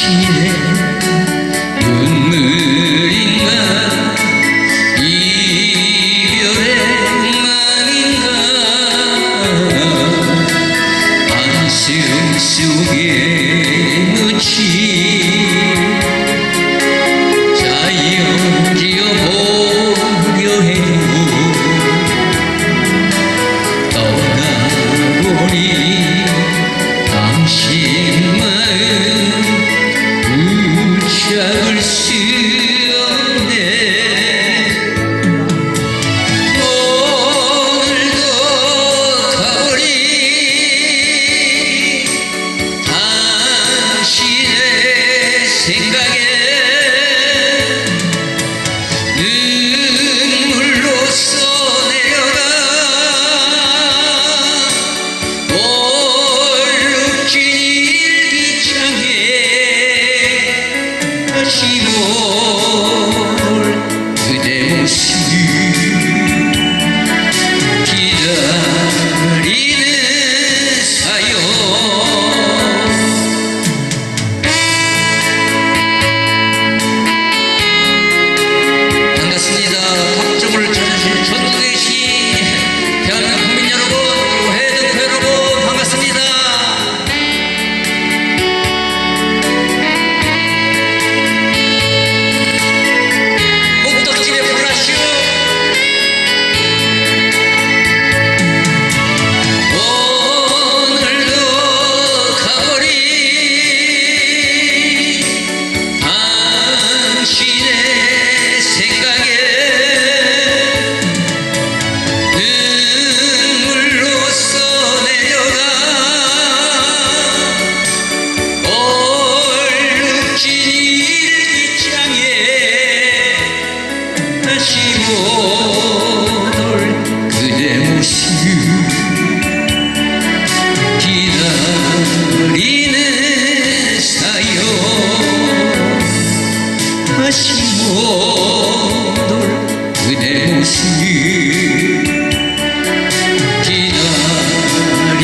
당신의 눈물인가 이별의 맘인가 한숨 속에 묻힌 자연지어보려 해도 떠나보니 당신 마음 붙잡을 수 없네. 오늘도 가버린 당신의 생각에 눈물로써 내려가 얼룩진 일기장에 다시 못 올 그대 모습 기다리는 사연. 반갑습니다. 각종을 찾으실 전국에 계신 대한민국 국민 여러분, 그리고 해외 등 여러분 반갑습니다. 목덕집에 불러시오. 오늘도 가버린 당신의 생각에 눈물로써 내려가 얼룩진 일기장에 다시 못 올 그대 모습 기다리는 사연. 다시 못 올 그대 모습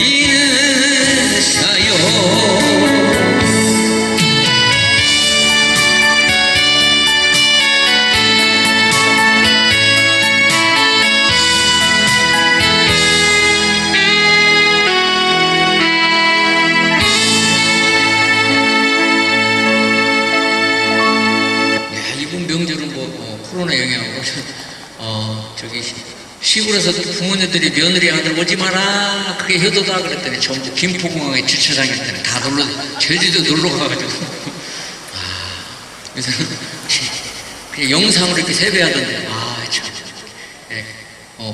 기다리는 사연. 야, 이번 명절은 코로나 영향으로 저기 시골에서 부모님들이 며느리 아들 오지 마라 그게 효도다 그랬더니 전부 김포공항에 주차장일 때는 다 제주도 놀러 가가지고 요새는 그냥 영상으로 이렇게 세배하던데 참. 예,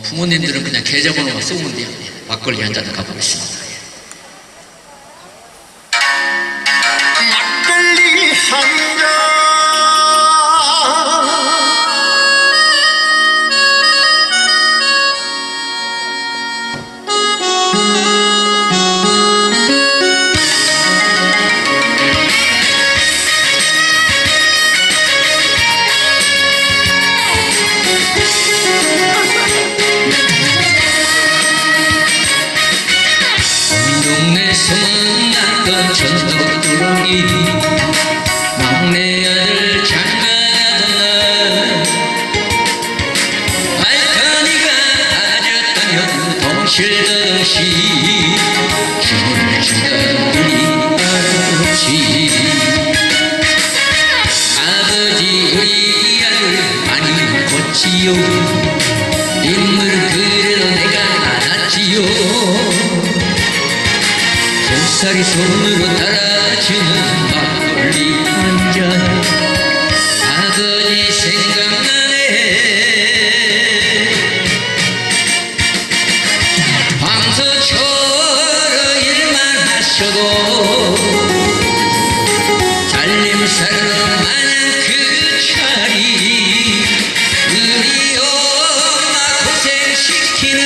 부모님들은 그냥 계좌번호만 쓰면 돼요. 막걸리 한 잔 가보겠습니다. 막걸리 한 잔 동네에서 만났던 전도두렁이 막내 아들 장가가던 날 알카니가 아졌다면 덩실덩실 춤을 추던 우리 아버지 우리 아들 많이 컸지요. 인물 그래도 내가 안았지요. 햇살이 손으로 따라주는 막걸리 한 잔 아버지 생각나네. 황소처럼 일만 하셔도 살림살로 마냥 그 차리 우리 엄마 고생시키는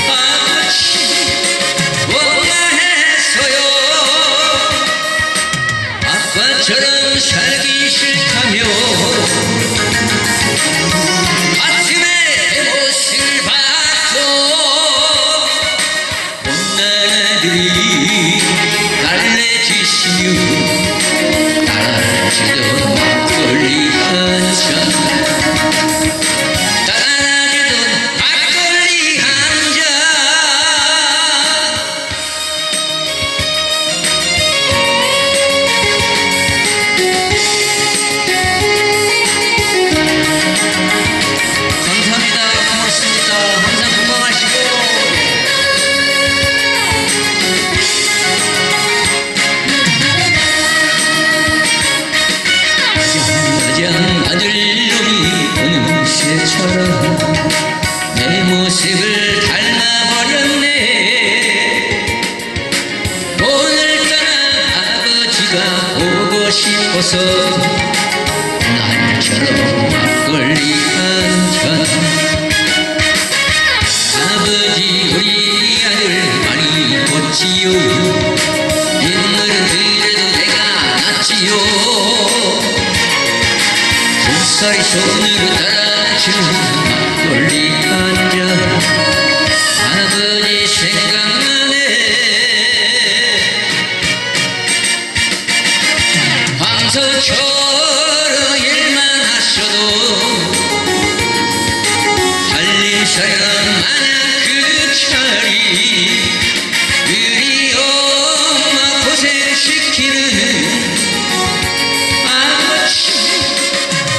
아버지 원망했어요. 아빠처럼 살기 싫다며 아침에 내 모습을 봤어. 못난 아들이 달래주시며 아들놈이 보는 새처럼 내 모습을 닮아버렸네. 오늘따라 아버지가 보고 싶어서 날처럼 막걸리 한잔. 아버지 우리 아들 많이 컸지요. 옛날은 그래도 내가 낫지요. 두 살이 손으로 따라주는 막걸리 한잔. 아버지 생각나네. 황소처럼 일만 하셔도 살림사람 마냥 그 자리. 우리 엄마 고생시키는 아버지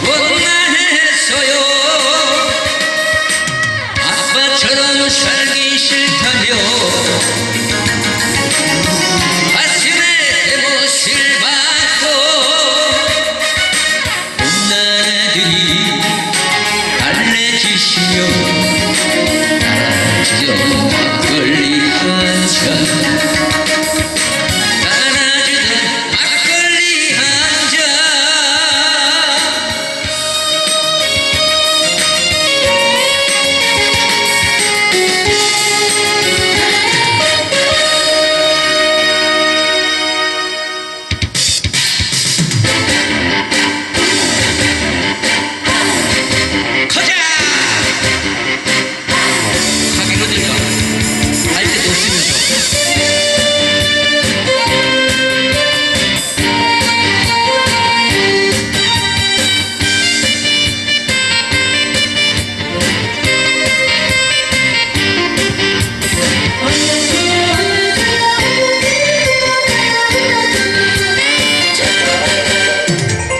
원망했어요. 아빠처럼 살기 싫다며 가슴에 내 못을 받고 혼나들이 달래주시며 따라주던 막걸리 한잔. 따라주던 막걸리 한잔. 가자! 가긴 어딜 가? 갈 데도 없으면서.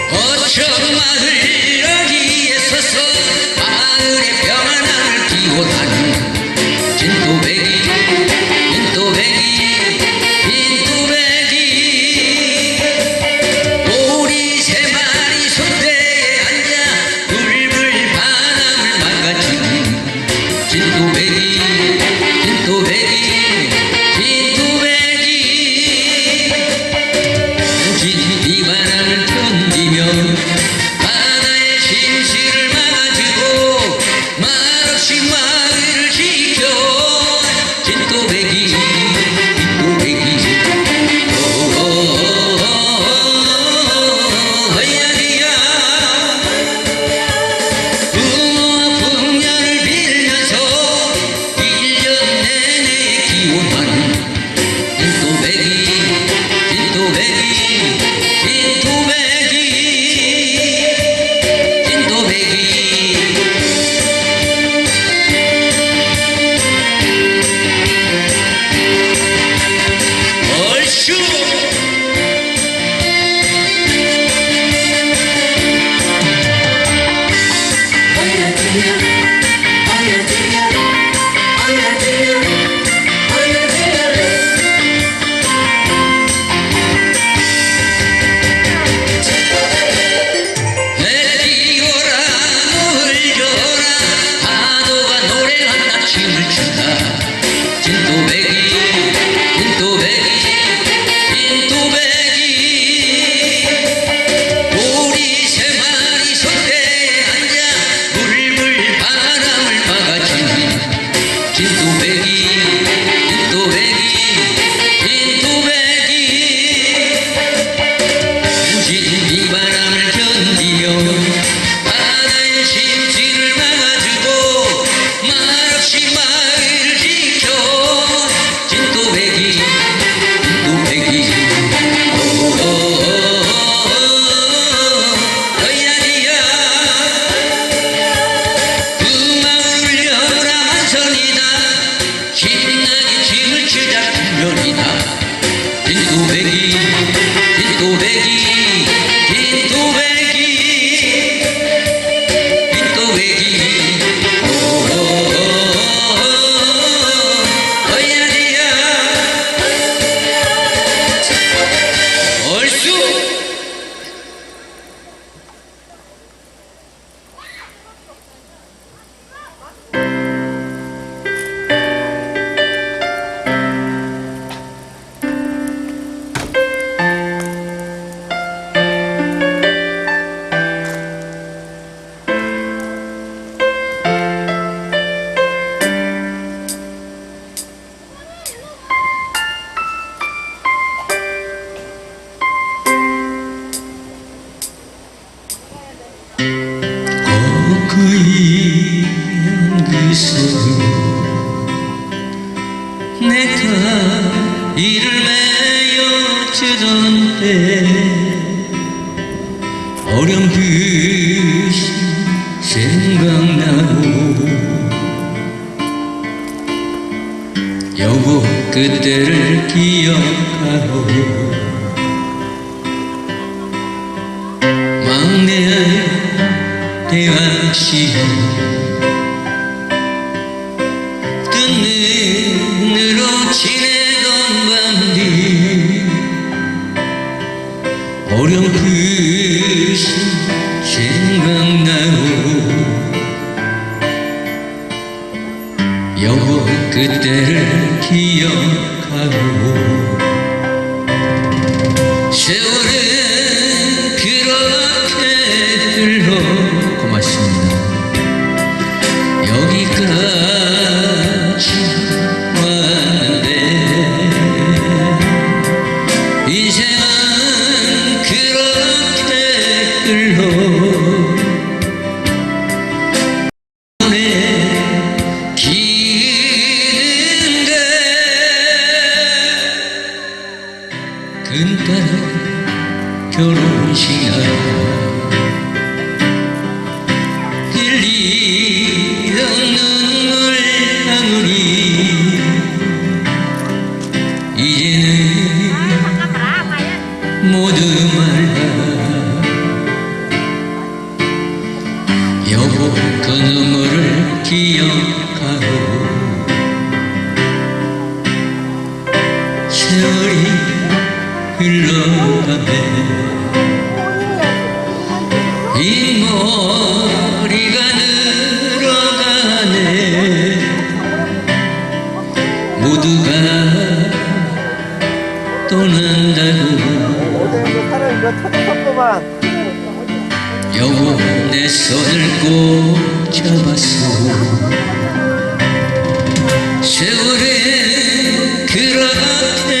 어쩜 마을 여기에 서서 마을의 평안함을 기원하는 진또배기 오리 세 마리 손대에 앉아 불불 바람을 막아치는 진또배기 이 바람을 견디며 바다의 심실을 막아주고 말없이 마을을 지켜 진또배기 허야리야. 부모와 풍년을 빌면서 1년 내내 기원하는 진또배기. 얼쑤! 해 띄워라 노을 져라 파도가 노래한다 춤을 춘다. 진또배기 오리 세 마리 손대에 앉아 불불 바람을 막아주는 진또배기 이 바람을 견디며 바다의 심지를 막아주고 말없이 마을을 지켜 진또배기 허야리야. 그 마을을 열어라 만선이다. 신나게 춤을 추자 풍년이다. 진또배기 허야리야. 얼쑤! 거꾸인 그 속으로 내가 이를 메어 주던 때 어렴풋이 생각나고 여보 그때를 기억하고 막내 대학 시절 뜬 눈으로 지내던 밤들 어렴풋이 생각나고 여보 그때를 기억하고 세월은 그렇게 흘러 고맙습니다. 여기까지 왔는데 인생은 그렇게 흘러 기는데 근따라 결혼식 날 흘리던 눈물 방울이 이제는 모두 말라 여보 그 눈물을 기억하고 세월이 흘러가네 이 머리가 늘어가네 모두가 떠난다고 사람 이거 찾았었구만. 여보 내 손을 꼭 잡았어 세월은 그렇게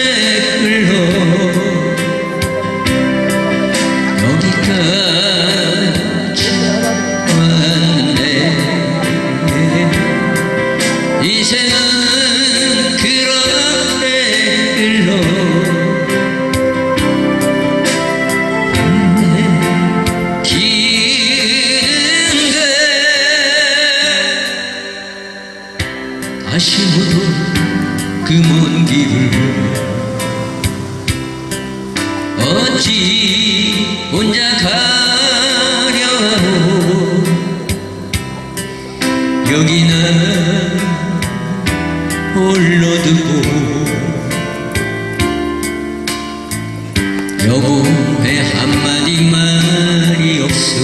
흘러 여기까지 왔네 인생은 그렇게 흘러 기는데 다시 모두 그 먼 길을 어찌 혼자 가려 하오 여기나 홀로 두고 여보 왜 한마디 말이 없어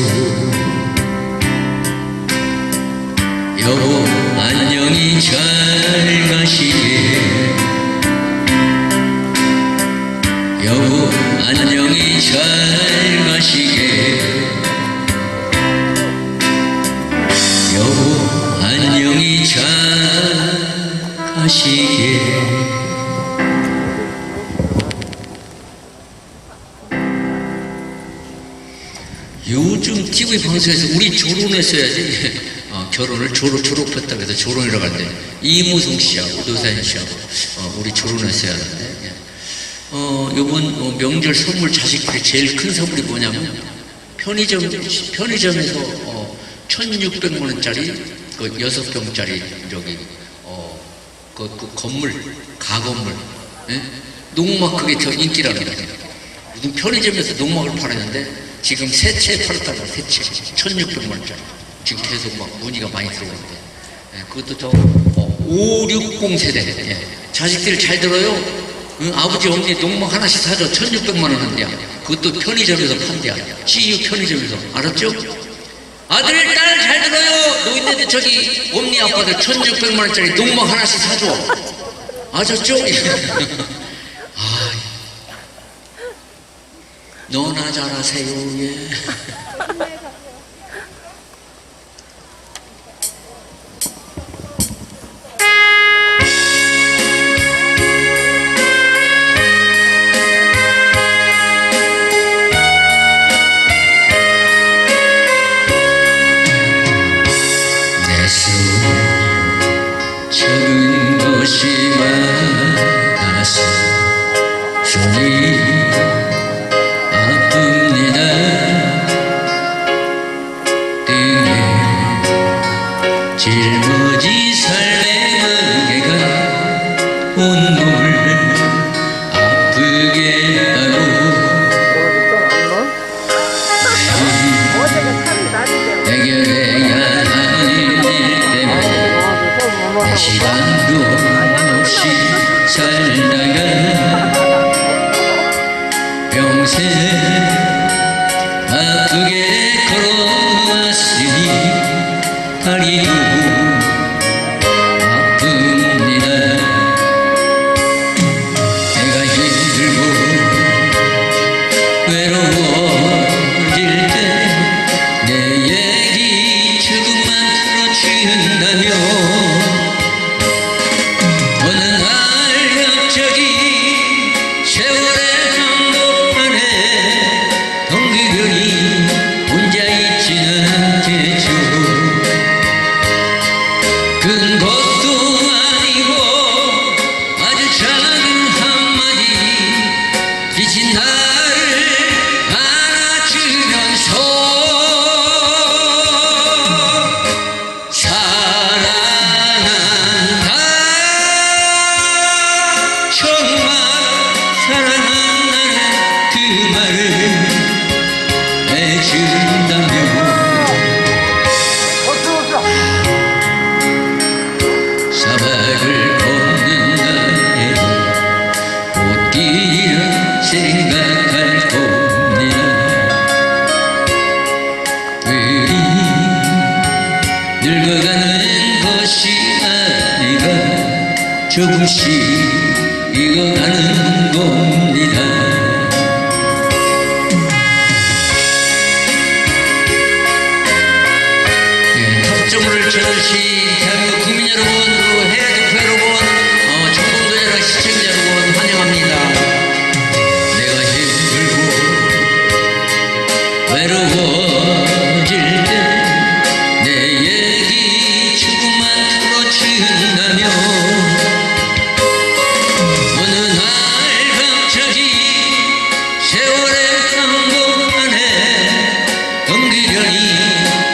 여보 안녕히 잘 가시게 여보 안녕히 잘 가시게 여보 안녕히 잘 가시게 요즘 TV 방송에서 우리 결혼했어야지 결혼을 졸업했다고 해서 결혼이라고 하는데 이무송 씨하고 노사연 씨하고 우리 결혼했어야 하는데 요번 명절 선물 자식들이 제일 큰 선물이 뭐냐면 편의점에서 1,600만 원짜리 그 6병짜리 저기 그 건물 가건물 예? 농막 그게 더 인기라는 거예요. 무슨 편의점에서 농막을 팔았는데 지금 세 채 팔았다고 세 채 1,600만 원짜리 지금 계속 막 문의가 많이 들어오는데 예, 그것도 저 5, 60 세대 예. 자식들 잘 들어요. 응, 아버지 어머니 농막 하나씩 사줘 1,600만 원 한대야. 그것도 편의점에서 판대야. CU 편의점에서 알았죠? 아들 딸 잘 들어요. 노인네들 저기 엄니 아빠들 1,600만 원짜리 농막 하나씩 사줘. 아셨죠? 아, 너나 잘하세요. 예. 바쁘게 걸어왔으니 다리도 아픕니다. 내가 힘들고 외로워질 때 내 얘기 조금만 들어준다면 어느 날 갑자기 세월의 한복판에 덩그러니 혼자 있지는 않겠죠. 큰 것도 아니고 아주 작은 한마디 지친 나를 안아주면서 사랑한다, 정말 사랑한다는 그 말을 해준다면 사막을 걷는 날에도 꽃길을 생각할 겁니다. 우리 늙어가는 것이 아니라 조금씩 익어가는 겁니다. 탑점을 쳐주신 대한민국 국민 여러분, 그리고 해외 동포 여러분, 전국노래랑 시청자 여러분 환영합니다. 내가 힘들고 외로워질 때 내 얘기 조금만 들어준다면 어느 날 갑자기 세월의 한복판에 덩그러니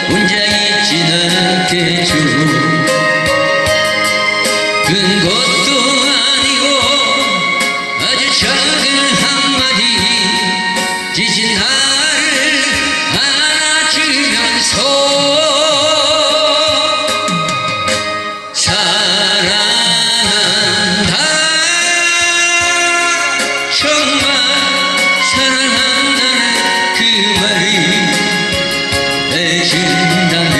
혼자 있지는 않겠죠. 큰 것도 아니고 아주 작은 한마디 지친 나를 안아주면서 사랑한다, 정말 사랑한다는 그 말이 해준다면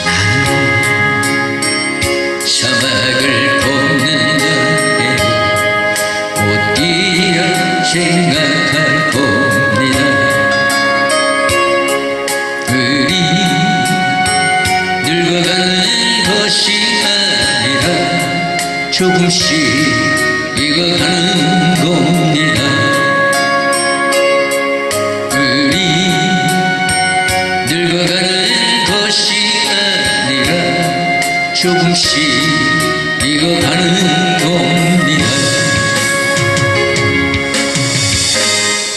나는 사막을 걷는 날에도 꽃길이라 생각할 겁니다. 우리 늙어가는 것이 아니라 조금씩 익어가는 겁니다. 우리 늙어가는 것이 아니라 조금씩 익어가는 겁니다.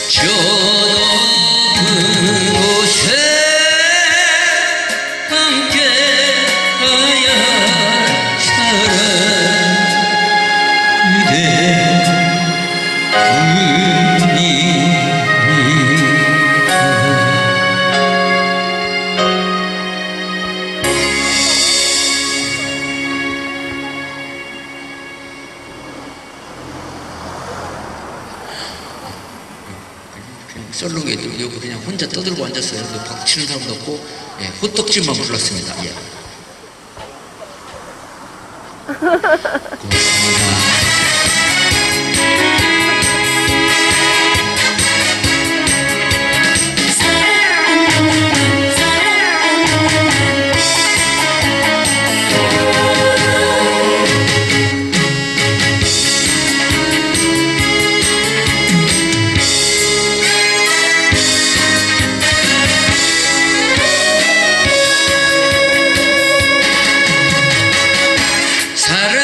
저 높은 곳에 함께 가야 사랑 그대 솔로게 여기 그냥 혼자 떠들고 앉았어요. 박수 치는 사람도 없고, 예, 호떡집만 불렀습니다. 예. 고맙습니다. 사랑아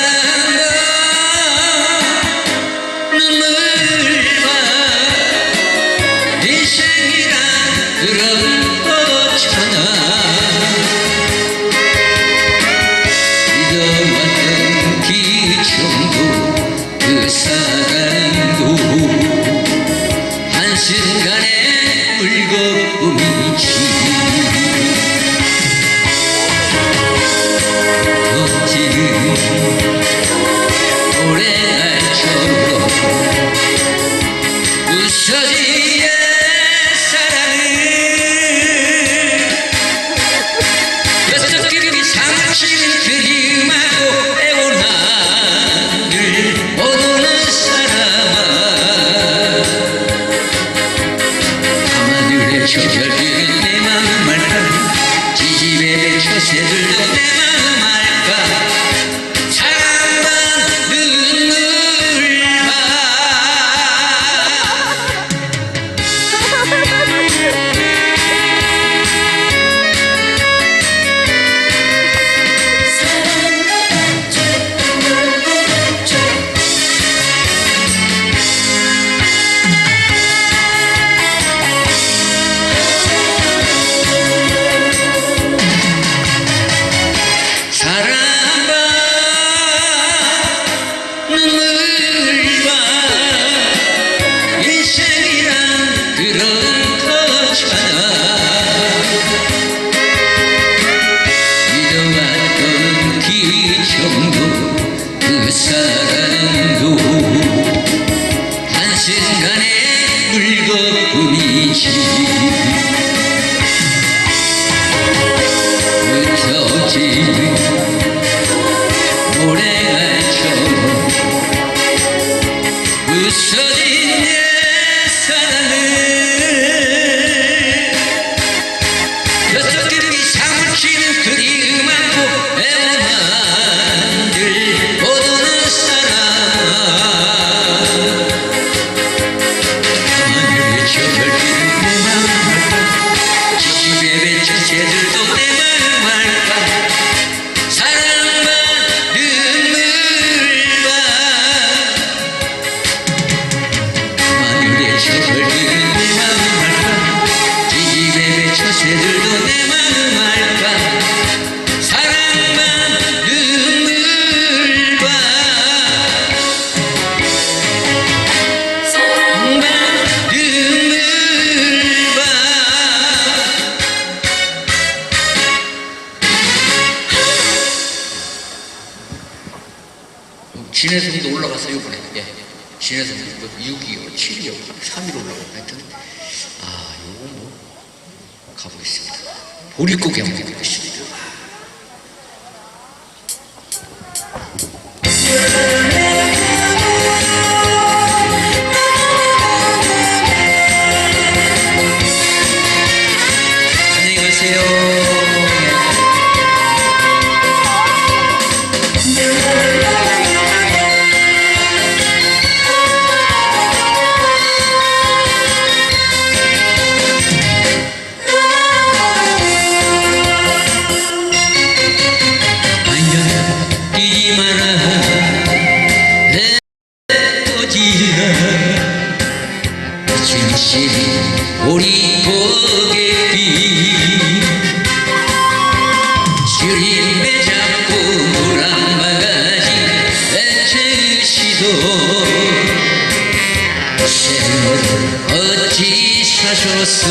한순간의 물거품이지 흩어지는 모래알처럼 부서진 내 사랑을 뼛속깊이 사무치는 그리움 안고 애원한들 모두는 사랑아 하늘에 저별빛 내 마음 알까 지집에 맺힌 새들도 내 마음 알까 사랑과 눈물과 하늘에 저별빛 내 마음 알까 지집에 맺힌 새들도 내 마음 알까 사랑과 눈물과 사랑과 눈물과 진해성도 올라갔어요 이번에. 예. 진해성도 6이요 7이요 3위로 올라갔다 하여튼 요거 뭐 가보겠습니다. 보릿고개 한번 가보겠습니다. 안녕히 가세요. 뛰지 마라 떠지라 진실 우리 고갯빛 주림에 잡고 물 한 바가지 애채시도 샘을 어찌 사셨소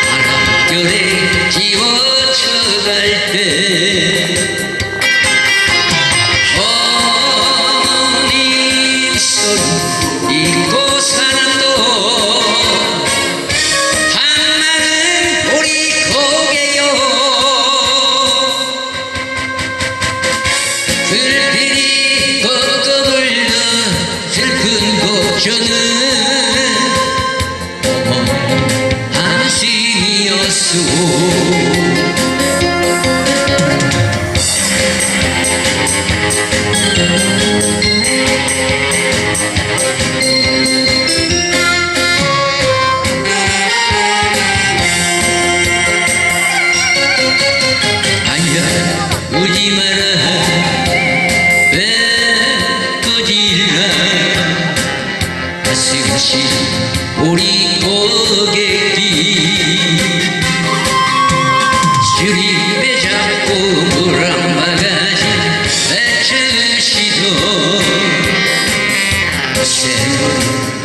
바람결에 지워쳐갈 때 어머님 소리 잊고 사랑도 한나는 우리 고개요 불길이 꺾어불던 슬픈 곡조는 울지 마라 왜 꺼질라 가슴시 우리 고갯빛 주림에 잡고 물 한 바가지 애쓰시도 샘을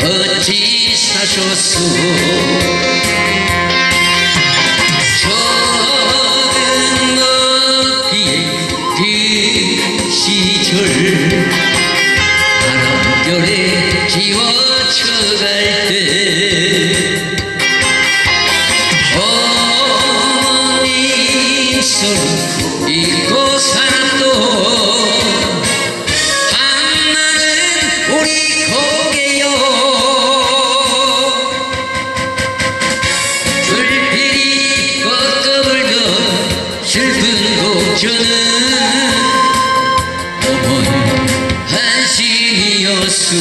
어찌 사셨소 바람결에 지워쳐갈 때 어머님 소리 잊고 사랑도 한나는 우리 고개요 불길이 꺾어불던 슬픈 곡조는 한심이었소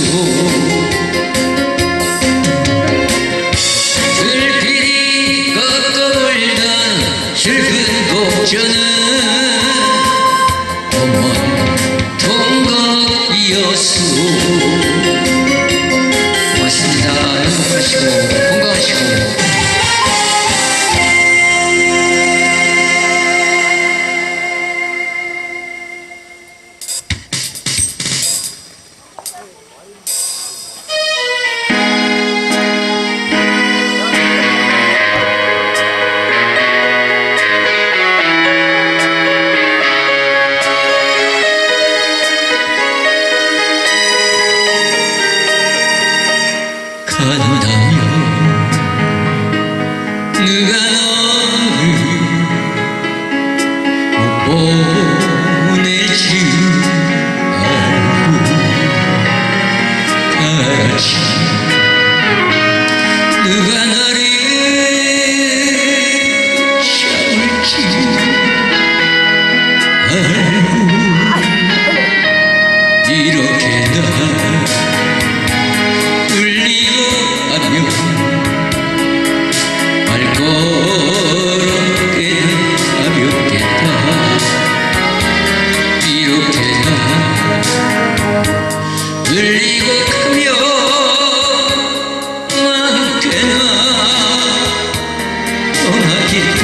불길이 꺾어불던 슬픈 곡조는 어머니 통곡이었소. 고맙습니다. 행복하시고 건강하시고 이렇게 나 울리고 하며 발걸음에 가볍겠다 이렇게 나 울리고 가며 언제나 떠나길까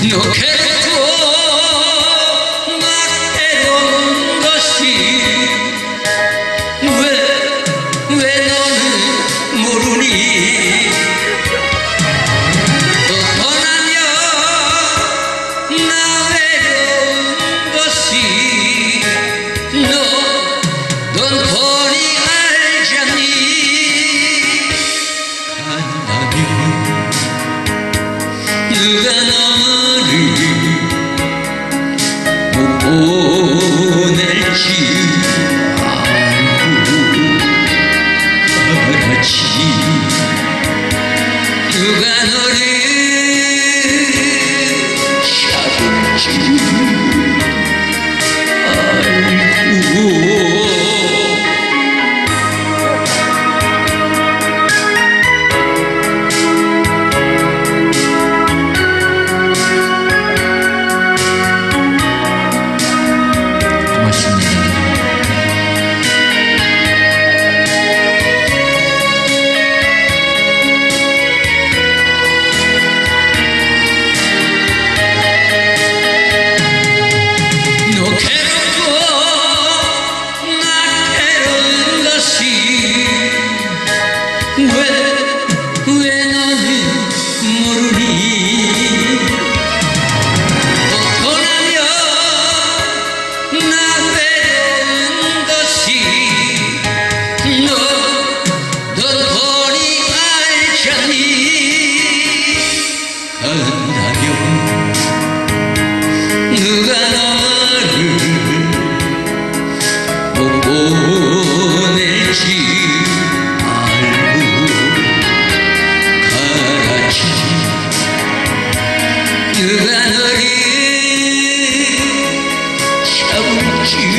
너 괴롭고 나 괴로운 것이 왜 너는 모르니 또 떠나면 나 외로운 것이 넌 뻔히 알잖니 간다면 누가 너를 못 보낼지 알고 알았지 누가 너를 잡을지 알고 고맙습니다. 너 괴롭고 나 괴로운 것이 왜 너는 모르니 또 떠나면 나 외로운 것이 넌 뻔히 알잖니 간다면 누가 너를 못 보낼지 알고 가라지 누가 너를 잡을지 알고 고맙습니다.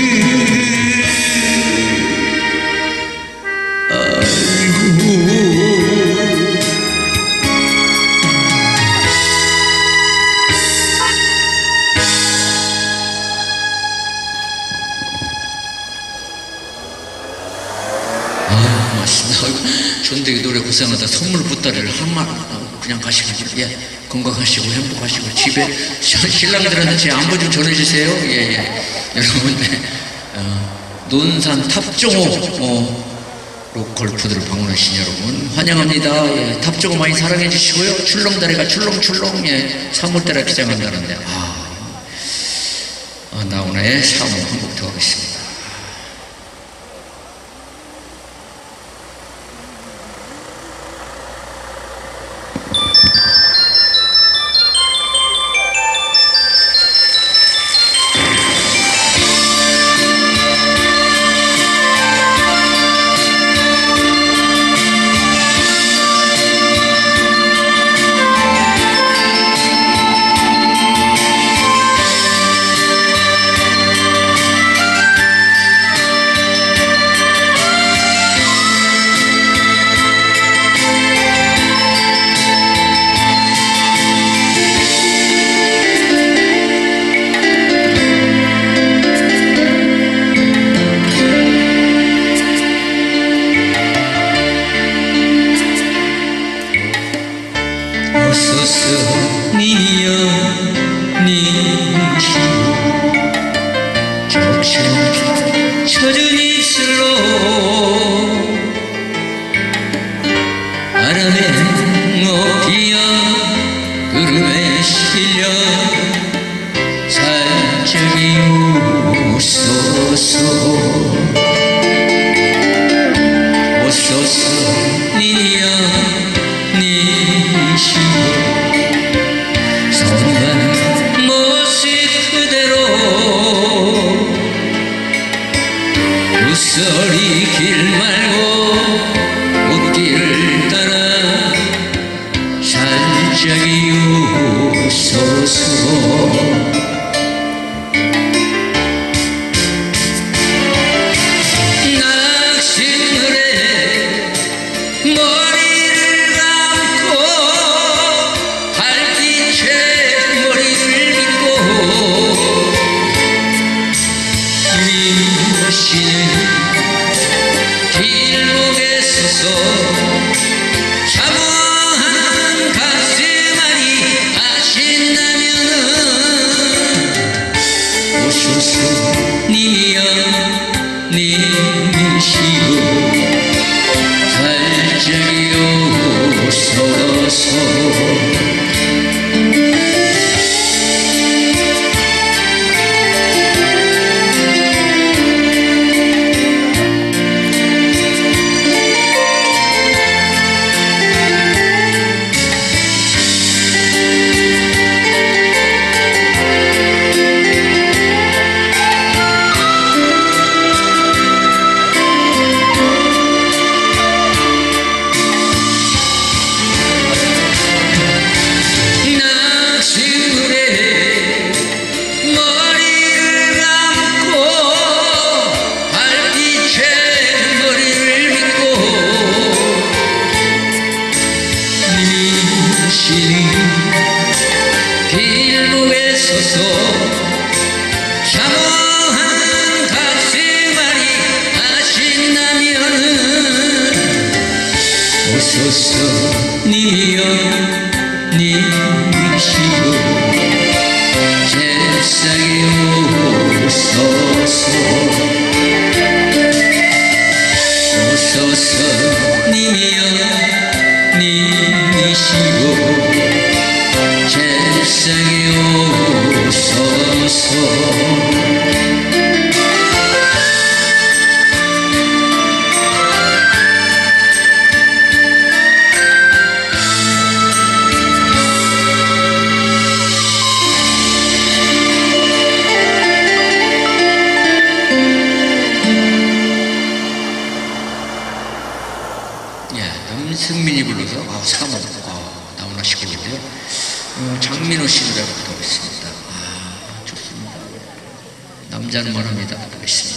존대기 노래 고생하다 선물 보따리를 한말 그냥 가시고 예 건강하시고 행복하시고 집에 신랑들한테 제 안부 좀 전해주세요. 예 여러분 논산 탑종호 골프들을 방문하신 여러분 환영합니다. 예, 탑종호 많이 사랑해 주시고요. 출렁다리가 출렁출렁 예 3월달에 기장한다는데 나훈아의 사모 한곡 더 하겠습니다. 님이여 님이시여 세상에 오소서 오소서 님이여 님이시여 세상에 오소서 남승민이 불러서 사모 나훈아 씨 곡인데요. 장민호 씨 노래 부르겠습니다. 좋습니다. 남자는 뭐랍니다. 부르겠습니다.